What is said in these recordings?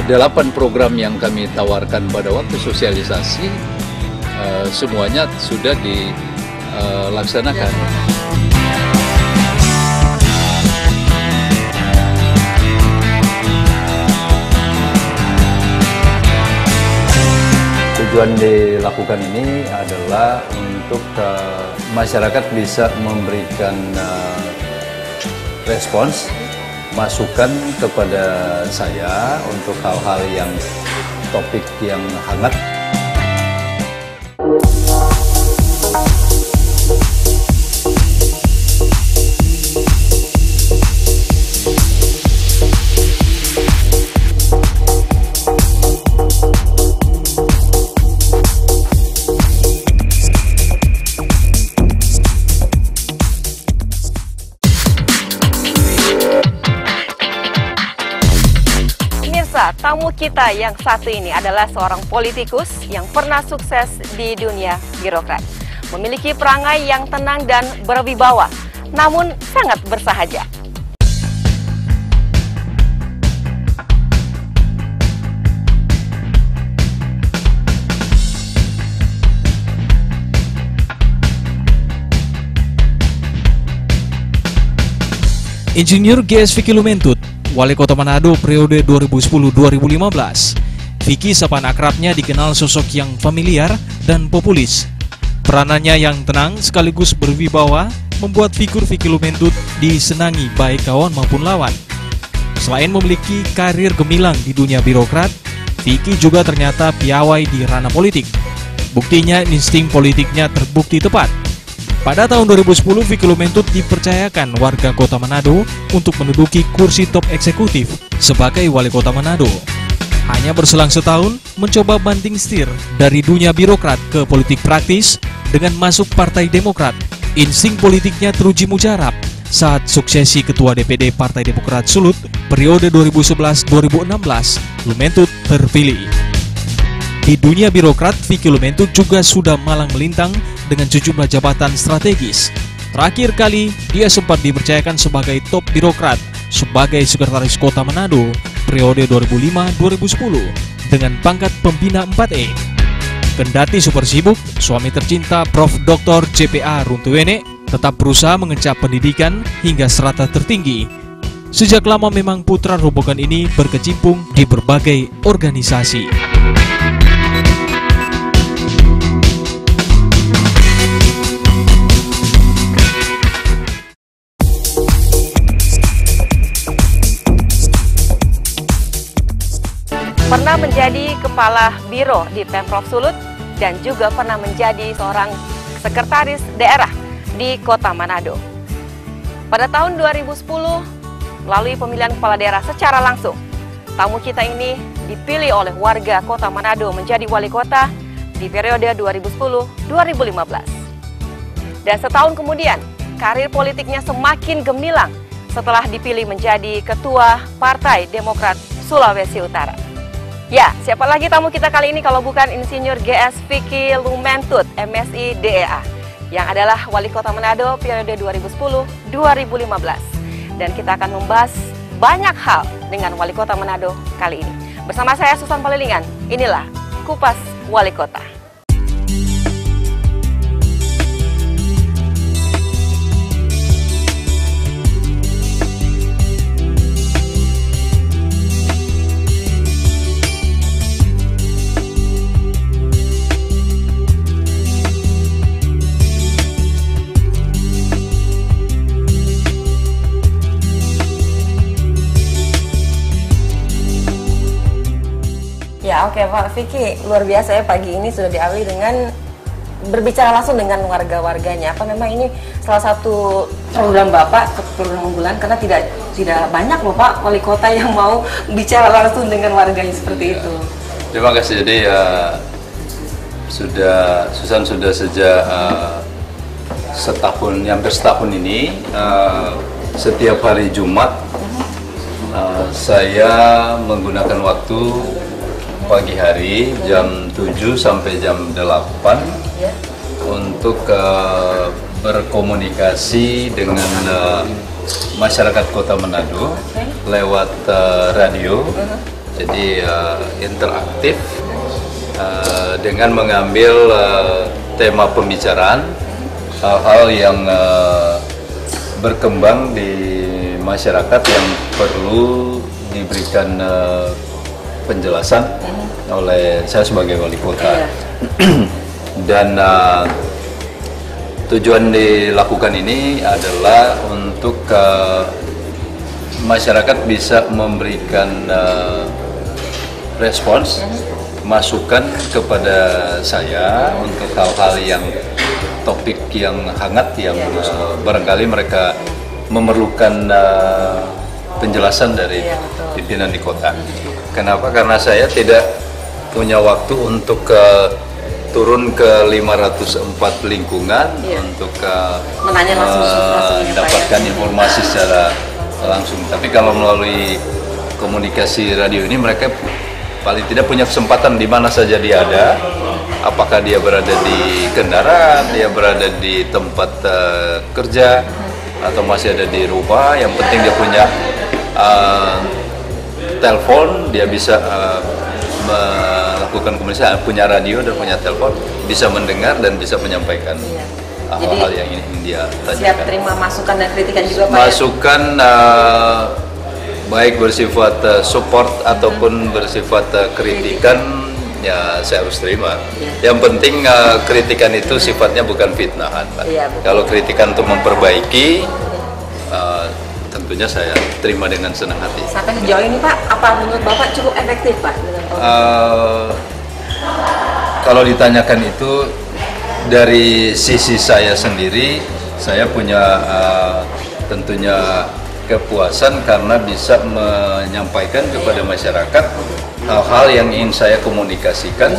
8 program yang kami tawarkan pada waktu sosialisasi semuanya sudah dilaksanakan. Tujuan dilakukan ini adalah untuk masyarakat bisa memberikan respons, masukan kepada saya untuk hal-hal yang topik yang hangat. Tamu kita yang satu ini adalah seorang politikus yang pernah sukses di dunia birokrat. Memiliki perangai yang tenang dan berwibawa, namun sangat bersahaja. Insinyur GS Vicky Lumentut, Wali Kota Manado periode 2010-2015. Vicky sapaan akrabnya dikenal sosok yang familiar dan populis. Peranannya yang tenang sekaligus berwibawa membuat figur Vicky Lumentut disenangi baik kawan maupun lawan. Selain memiliki karir gemilang di dunia birokrat, Vicky juga ternyata piawai di ranah politik. Buktinya insting politiknya terbukti tepat. Pada tahun 2010, Vicky Lumentut dipercayakan warga Kota Manado untuk menduduki kursi top eksekutif sebagai Wali Kota Manado. Hanya berselang setahun, mencoba banting setir dari dunia birokrat ke politik praktis dengan masuk Partai Demokrat. Insting politiknya teruji mujarab saat suksesi Ketua DPD Partai Demokrat Sulut periode 2011-2016, Lumentut terpilih. Di dunia birokrat, Vicky Lumentut juga sudah malang melintang dengan sejumlah jabatan strategis. Terakhir kali, dia sempat dipercayakan sebagai top birokrat sebagai Sekretaris Kota Manado periode 2005-2010 dengan pangkat Pembina 4E. Kendati super sibuk, suami tercinta Prof. Dr. JPA Runtuwene tetap berusaha mengencap pendidikan hingga strata tertinggi. Sejak lama memang putra rombongan ini berkecimpung di berbagai organisasi. Pernah menjadi kepala biro di Pemprov Sulut dan juga pernah menjadi seorang sekretaris daerah di Kota Manado. Pada tahun 2010, melalui pemilihan kepala daerah secara langsung, tamu kita ini dipilih oleh warga Kota Manado menjadi wali kota di periode 2010-2015. Dan setahun kemudian, karir politiknya semakin gemilang setelah dipilih menjadi Ketua Partai Demokrat Sulawesi Utara. Ya, siapa lagi tamu kita kali ini kalau bukan Insinyur GS Vicky Lumentut, MSI DEA, yang adalah Wali Kota Manado periode 2010-2015. Dan kita akan membahas banyak hal dengan Wali Kota Manado kali ini. Bersama saya Susan Palilingan, inilah Kupas Wali Kota. Ya, oke Pak Vicky, luar biasa ya pagi ini sudah diawali dengan berbicara langsung dengan warga-warganya. Apa memang ini salah satu program Bapak, program unggulan, karena tidak banyak loh Pak wali kota yang mau bicara langsung dengan warganya seperti itu. Terima kasih. Jadi Susan sudah sejak hampir setahun ini setiap hari Jumat saya menggunakan waktu pagi hari jam 7 sampai jam 8 untuk berkomunikasi dengan masyarakat Kota Manado lewat radio Jadi interaktif dengan mengambil tema pembicaraan hal-hal yang berkembang di masyarakat yang perlu diberikan penjelasan oleh saya sebagai wali kota. Dan tujuan dilakukan ini adalah untuk masyarakat bisa memberikan respons, masukan kepada saya untuk hal-hal yang topik yang hangat yang barangkali mereka memerlukan penjelasan dari pimpinan di kota. Kenapa? Karena saya tidak punya waktu untuk turun ke 504 lingkungan untuk mendapatkan informasi secara langsung. Tapi kalau melalui komunikasi radio ini mereka paling tidak punya kesempatan di mana saja dia ada. Apakah dia berada di kendaraan, dia berada di tempat kerja, atau masih ada di rumah. Yang penting dia punya telepon, dia bisa melakukan komunikasi, punya radio dan punya telepon, bisa mendengar dan bisa menyampaikan hal-hal yang ingin dia tanyakan. Siap terima masukan dan kritikan juga Pak. Masukan baik bersifat support ataupun bersifat kritikan, ya saya harus terima. Yang penting kritikan itu sifatnya bukan fitnahan, Pak. Kalau kritikan untuk memperbaiki, tentunya saya terima dengan senang hati. Sampai sejauh ini Pak, apa menurut Bapak cukup efektif Pak? Kalau ditanyakan itu dari sisi saya sendiri, saya punya tentunya kepuasan karena bisa menyampaikan kepada masyarakat hal-hal yang ingin saya komunikasikan,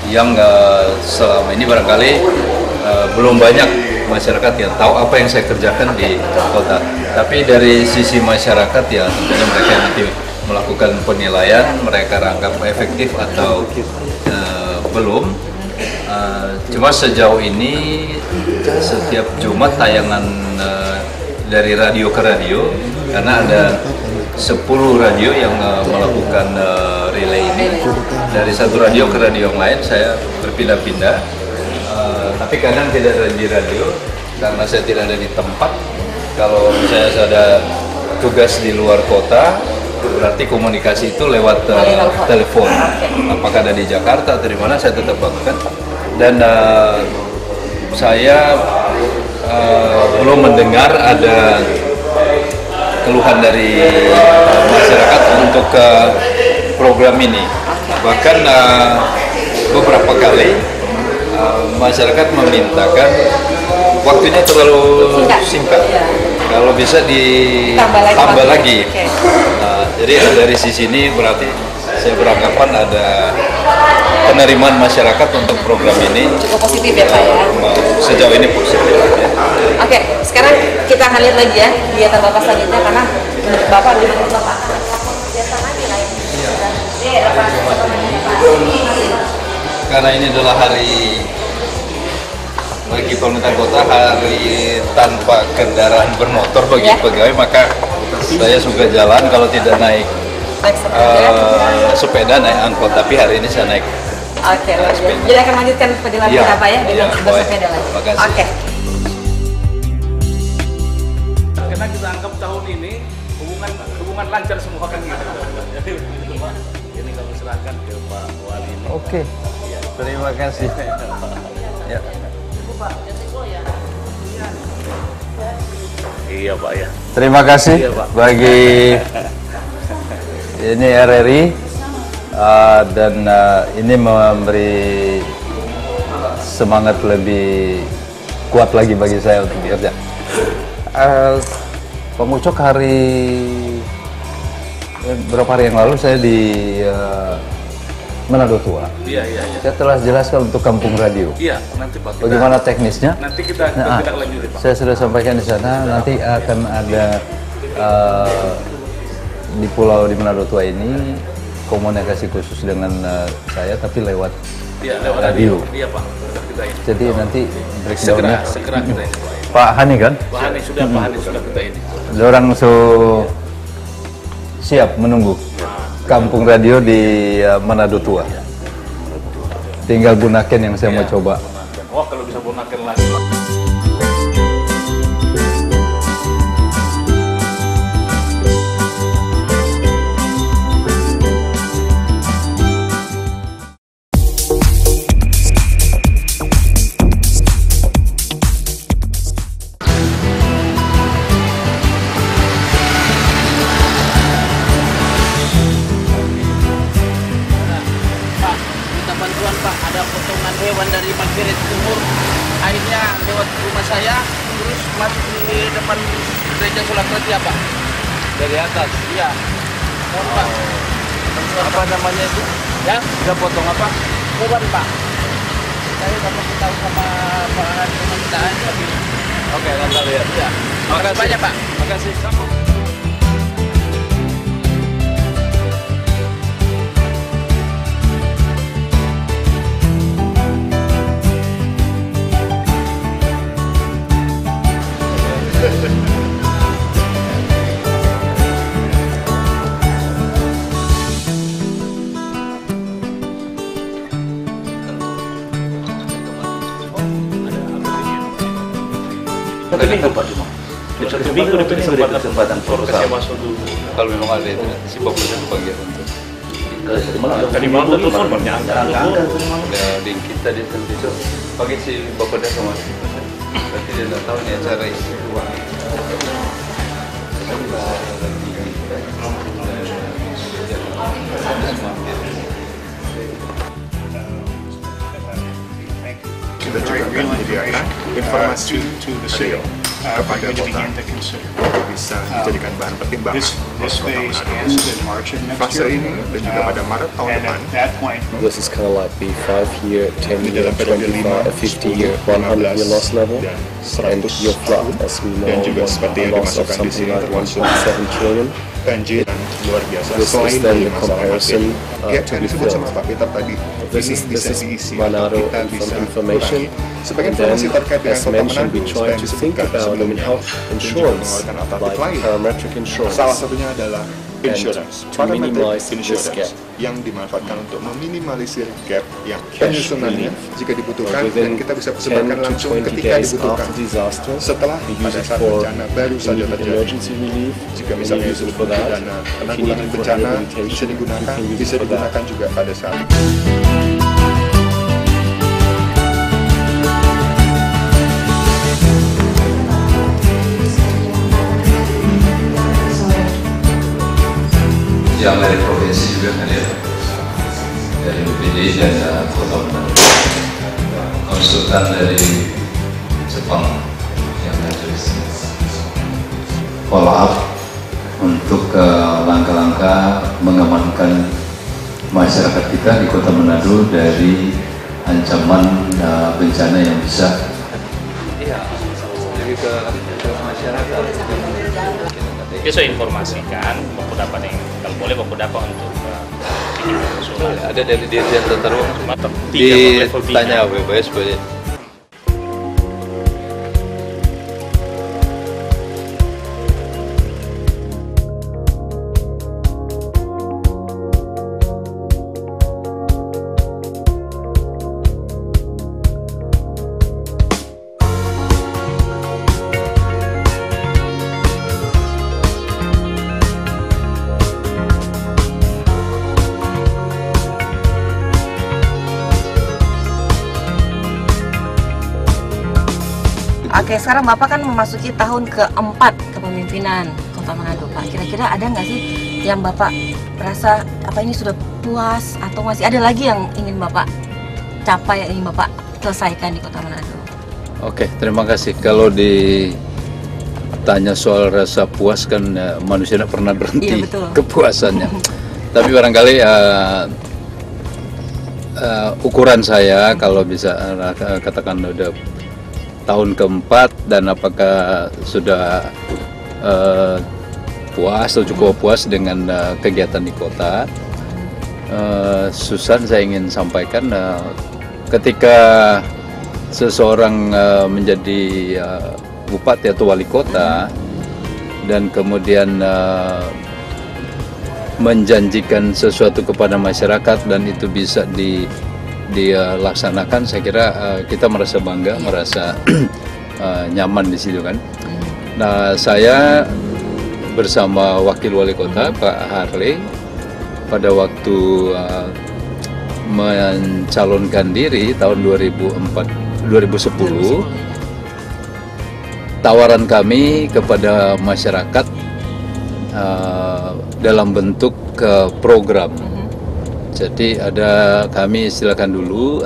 yang selama ini barangkali belum banyak masyarakat yang tahu apa yang saya kerjakan di kota. Tapi dari sisi masyarakat ya tentunya mereka nanti melakukan penilaian, mereka anggap efektif atau belum. Cuma sejauh ini setiap Jumat tayangan dari radio ke radio, karena ada 10 radio yang melakukan relay ini. Dari satu radio ke radio yang lain saya berpindah-pindah. Tapi kadang tidak ada di radio karena saya tidak ada di tempat. Kalau saya ada tugas di luar kota, berarti komunikasi itu lewat telepon. Apakah ada di Jakarta atau di mana, saya tetap lakukan. Dan saya belum mendengar ada keluhan dari masyarakat untuk program ini. Bahkan beberapa kali masyarakat memintakan waktunya terlalu singkat. Kalau bisa ditambah lagi. Jadi dari sisi ini berarti saya beranggapan ada penerimaan masyarakat untuk program ini cukup positif ya Pak ya? Sejauh ini positif ya. Oke, sekarang kita akan lihat lagi ya kegiatan Bapak selanjutnya, karena menurut Bapak di mana Bapak akan melakukan kegiatan lagi lain. Karena ini adalah hari bagi pemerintah kota, hari tanpa kendaraan bermotor bagi pegawai, maka saya suka jalan kalau tidak naik sepeda, naik angkot. Tapi hari ini saya naik sepeda. Jadi akan lanjutkan perjalanan kita Pak ya dengan bersepeda lagi. Oke. Karena kita anggap tahun ini hubungan lancar semua kan gitu. Jadi ini kami serahkan ke Pak Wali. Oke. Terima kasih. Ya. Iya Pak ya. Terima kasih bagi ini RRI dan ini memberi semangat lebih kuat lagi bagi saya untuk bekerja. Pak Mucok, berapa hari yang lalu saya di Manado Tua. Iya. Saya telah jelaskan untuk kampung radio. Iya, nanti Pak. Bagaimana teknisnya? Nanti kita lanjuti Pak. Saya sudah sampaikan di sana. Nanti akan ada di pulau di Manado Tua ini komunikasi khusus dengan saya, tapi lewat radio. Iya Pak. Kita ini. Jadi nanti breakdownnya segera kita ini Pak. Pak Hani kan? Pak Hani sudah kita ini. Orang siap menunggu. kampung radio di Manado Tua. Tinggal Bunaken yang saya mau coba. Wah, kalau bisa Bunaken lagi. Hewan dari Mageret Timur, akhirnya lewat rumah saya, terus masuk di depan gereja Sulakrati Pak. Dari atas? Iya. Pak. Apa namanya itu? Ya? Bisa potong apa? Hewan Pak. Saya dapat tahu sama Pak pemerintahan tapi. Oke, nanti lihat. Ya. Makasih banyak Pak. Makasih. Sama. Satu minggu Pak cuma. Satu minggu diberi kesempatan kasih masuk dulu. Kalau memang ada itu si Bapak dan bagian untuk. Tadi malam telepon bernyangka. Udah link kita di besok pagi si Bapak dan sama si Bapak. Berarti dia tidak tahu nih acara isi uang. Kita juga akan menyediakan informasi to the city kepada kota bisa dijadikan bahan pertimbangan fase ini dan juga pada Maret tahun depan. This is kind of like the 5-year, 10-year, 25, 50-year, 100-year loss level, and your flood, as we know, was a loss of something like 1.7 trillion. Banjir luar biasa. This is then the comparison Gap to yang be disebut sama filled. Pak Peter tadi. This Ini is bisa diisi Manado kita bisa information. kurangi. Sebagai And then, informasi terkait dengan as Kota mentioned, we Manado, try yang to think disebutkan about sebelumnya, health dan juga insurance, mengeluarkan alternatif like lain. parametric insurance. Salah satunya adalah And insurance, to minimize parametric this insurance gap. yang dimanfaatkan untuk meminimalisir gap yang Cash penyusunannya relief jika dibutuhkan dan within kita bisa 10 persebarkan to langsung 20 ketika days dibutuhkan. after disaster. Setelah We use pada it saat for bencana baru saja immediate terjadi. emergency relief. Jika We misalnya use it itu for that. dana If you need penanggulangan it for bencana rehabilitation, bisa digunakan, you can use it bisa for that. digunakan juga pada saat itu. Yang dari provinsi juga kan ya, dari UPD dan Kota Manado, konsultan dari Jepang yang ada di sini. Follow up untuk langkah-langkah mengamankan masyarakat kita di Kota Manado dari ancaman bencana yang bisa. Iya, jadi ke masyarakat. Ya saya informasikan Bapak dapat yang kalau boleh Bapak dapat untuk bikin usulan. Ada dari Dirjen Tata Ruang. Cuma tiga level 3. Ditanya BPS boleh. Oke, sekarang Bapak kan memasuki tahun keempat kepemimpinan Kota Manado, Pak. Kira-kira ada nggak sih yang Bapak rasa apa ini sudah puas atau masih ada lagi yang ingin Bapak capai, yang ingin Bapak selesaikan di Kota Manado? Oke, terima kasih. Kalau ditanya soal rasa puas kan manusia tidak pernah berhenti Iya, betul. kepuasannya. Tapi barangkali ukuran saya kalau bisa katakan udah tahun keempat dan apakah sudah puas atau cukup puas dengan kegiatan di kota. Susan, saya ingin sampaikan ketika seseorang menjadi bupati atau wali kota dan kemudian menjanjikan sesuatu kepada masyarakat dan itu bisa dilaksanakan, saya kira kita merasa bangga, merasa nyaman di situ kan. Nah, saya bersama Wakil Wali Kota Pak Harley pada waktu mencalonkan diri tahun 2010, tawaran kami kepada masyarakat dalam bentuk program. Jadi kami istilahkan dulu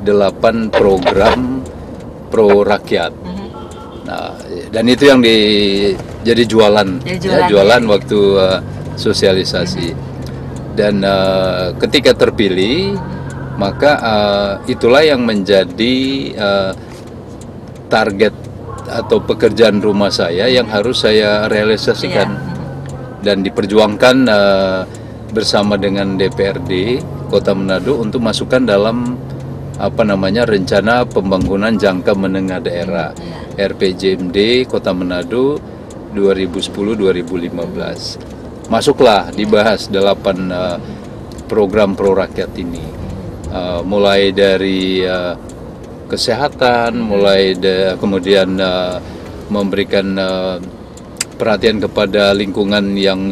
8 program pro rakyat. Nah, dan itu yang jadi jualan waktu sosialisasi. Dan ketika terpilih, maka itulah yang menjadi target atau pekerjaan rumah saya yang harus saya realisasikan dan diperjuangkan bersama dengan DPRD Kota Manado untuk masukkan dalam rencana pembangunan jangka menengah daerah RPJMD Kota Manado 2010-2015. Masuklah dibahas 8 program pro rakyat ini, mulai dari kesehatan, kemudian memberikan perhatian kepada lingkungan yang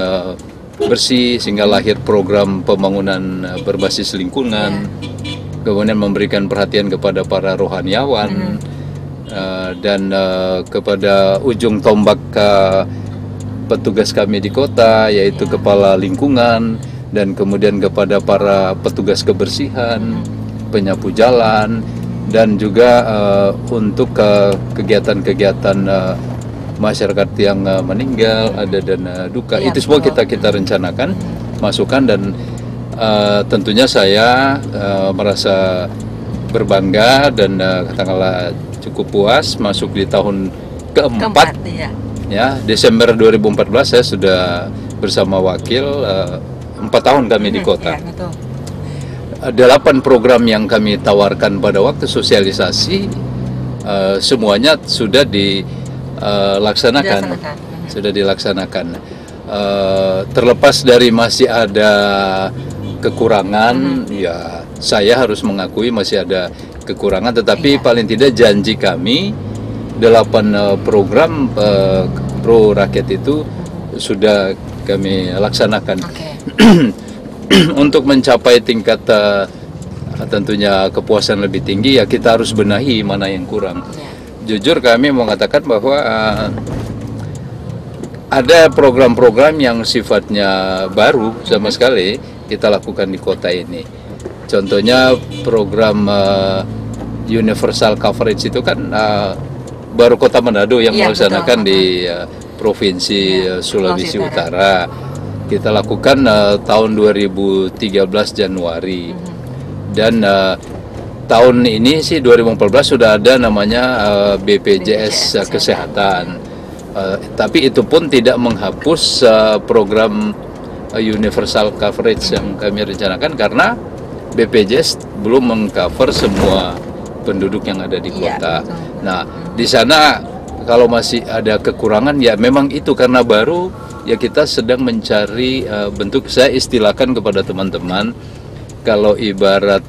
bersih sehingga lahir program pembangunan berbasis lingkungan, kemudian memberikan perhatian kepada para rohaniawan dan kepada ujung tombak petugas kami di kota, yaitu kepala lingkungan, dan kemudian kepada para petugas kebersihan, penyapu jalan, dan juga untuk kegiatan-kegiatan masyarakat yang meninggal, ada dana duka, itu semua kita rencanakan, masukkan, dan tentunya saya merasa berbangga dan katakanlah cukup puas masuk di tahun keempat. Ya, Desember 2014 saya sudah bersama wakil 4 tahun kami di kota. 8 program yang kami tawarkan pada waktu sosialisasi semuanya sudah dilaksanakan. Terlepas dari masih ada kekurangan, ya saya harus mengakui masih ada kekurangan, tetapi paling tidak janji kami 8 program pro rakyat itu sudah kami laksanakan. Untuk mencapai tingkat tentunya kepuasan lebih tinggi, ya kita harus benahi mana yang kurang. Jujur kami mengatakan bahwa ada program-program yang sifatnya baru sama sekali kita lakukan di kota ini. Contohnya program universal coverage itu kan baru Kota Manado yang melaksanakan di Provinsi Sulawesi Utara. Kita lakukan tahun 2013 Januari. Dan tahun ini sih 2014 sudah ada namanya BPJS Kesehatan. Tapi itu pun tidak menghapus program universal coverage yang kami rencanakan, karena BPJS belum mengcover semua penduduk yang ada di kota. Nah, di sana kalau masih ada kekurangan, ya memang itu karena baru, ya kita sedang mencari bentuk. Saya istilahkan kepada teman-teman, kalau ibarat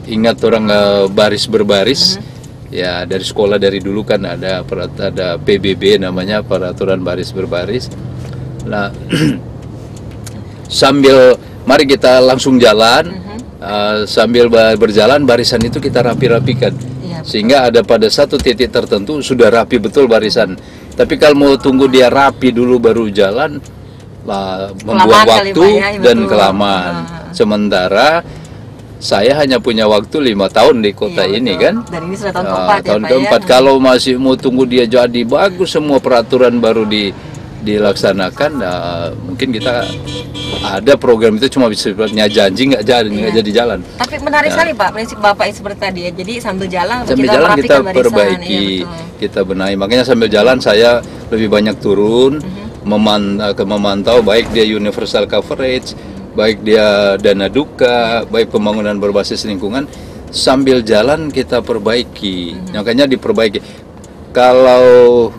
ingat orang baris berbaris, ya dari sekolah dari dulu kan ada PBB namanya, peraturan baris berbaris. Nah, sambil mari kita langsung jalan, sambil berjalan barisan itu kita rapi-rapikan, sehingga ada pada satu titik tertentu sudah rapi betul barisan. Tapi kalau mau tunggu dia rapi dulu baru jalan, membuang waktu dan kelamaan. Sementara saya hanya punya waktu 5 tahun di kota ini kan. Dan ini sudah tahun keempat. Tahun keempat. Kalau masih mau tunggu dia jadi bagus semua peraturan baru dilaksanakan, mungkin kita ada program itu cuma bisa janji nggak jadi jalan. Tapi menarik sekali Pak, prinsip Bapak seperti tadi ya. Jadi sambil jalan kita perbaiki, kita benahi. Makanya sambil jalan saya lebih banyak turun, memantau baik dia universal coverage, baik dia dana duka, baik pembangunan berbasis lingkungan. Sambil jalan kita perbaiki, makanya diperbaiki. Kalau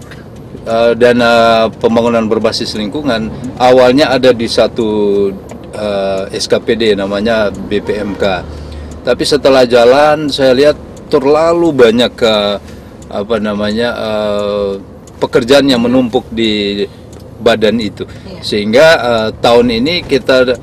dana pembangunan berbasis lingkungan awalnya ada di satu SKPD namanya BPMK. Tapi setelah jalan saya lihat terlalu banyak pekerjaan yang menumpuk di badan itu. Sehingga tahun ini kita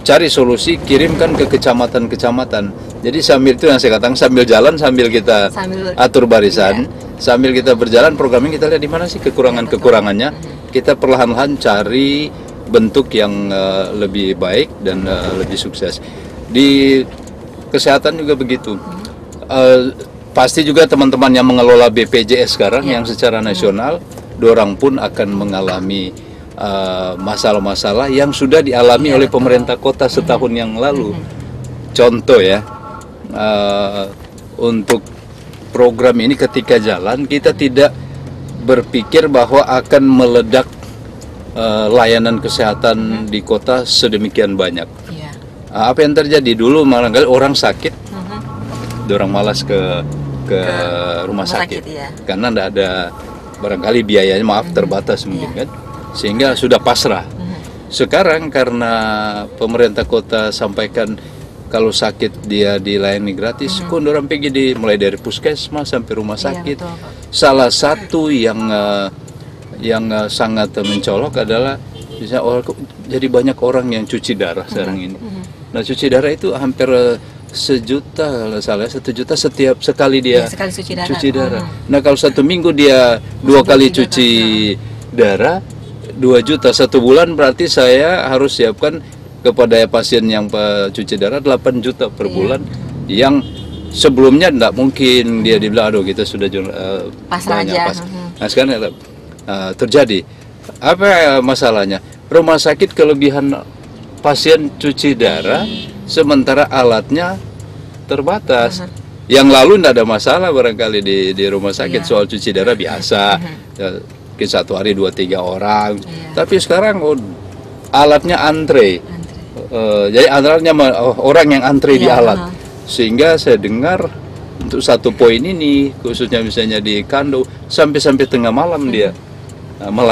cari solusi, kirimkan ke kecamatan-kecamatan. Jadi sambil itu yang saya katakan, sambil jalan sambil kita atur barisan, sambil kita berjalan programming, kita lihat di mana sih kekurangannya. Kita perlahan-lahan cari bentuk yang lebih baik dan lebih sukses. Di kesehatan juga begitu. Pasti juga teman-teman yang mengelola BPJS sekarang yang secara nasional, dorang pun akan mengalami masalah-masalah yang sudah dialami oleh pemerintah kota setahun yang lalu. Contoh ya, untuk program ini ketika jalan kita tidak berpikir bahwa akan meledak layanan kesehatan di kota sedemikian banyak. Apa yang terjadi dulu, barangkali orang sakit, orang malas ke rumah sakit karena tidak ada barangkali biayanya terbatas mungkin kan, sehingga sudah pasrah. Sekarang karena pemerintah kota sampaikan kalau sakit dia dilayani gratis, orang pergi mulai dari puskesmas sampai rumah sakit. Salah satu yang sangat mencolok adalah jadi banyak orang yang cuci darah sekarang ini. Nah, cuci darah itu hampir 1 juta, kalau salah 1 juta setiap sekali dia cuci darah. Nah, kalau 1 minggu dia 2 kali cuci darah, 2 juta 1 bulan, berarti saya harus siapkan kepada pasien yang cuci darah 8 juta per bulan, yang sebelumnya tidak mungkin dia dibilang aduh kita sudah banyak pas. Nah, sekarang terjadi apa masalahnya? Rumah sakit kelebihan pasien cuci darah, sementara alatnya terbatas. Yang lalu tidak ada masalah barangkali di rumah sakit soal cuci darah biasa, mungkin 1 hari 2-3 orang. Tapi sekarang alatnya antre, jadi alatnya orang yang antre di alat. Sehingga saya dengar untuk 1 poin ini, khususnya misalnya di Kando, sampai tengah malam dia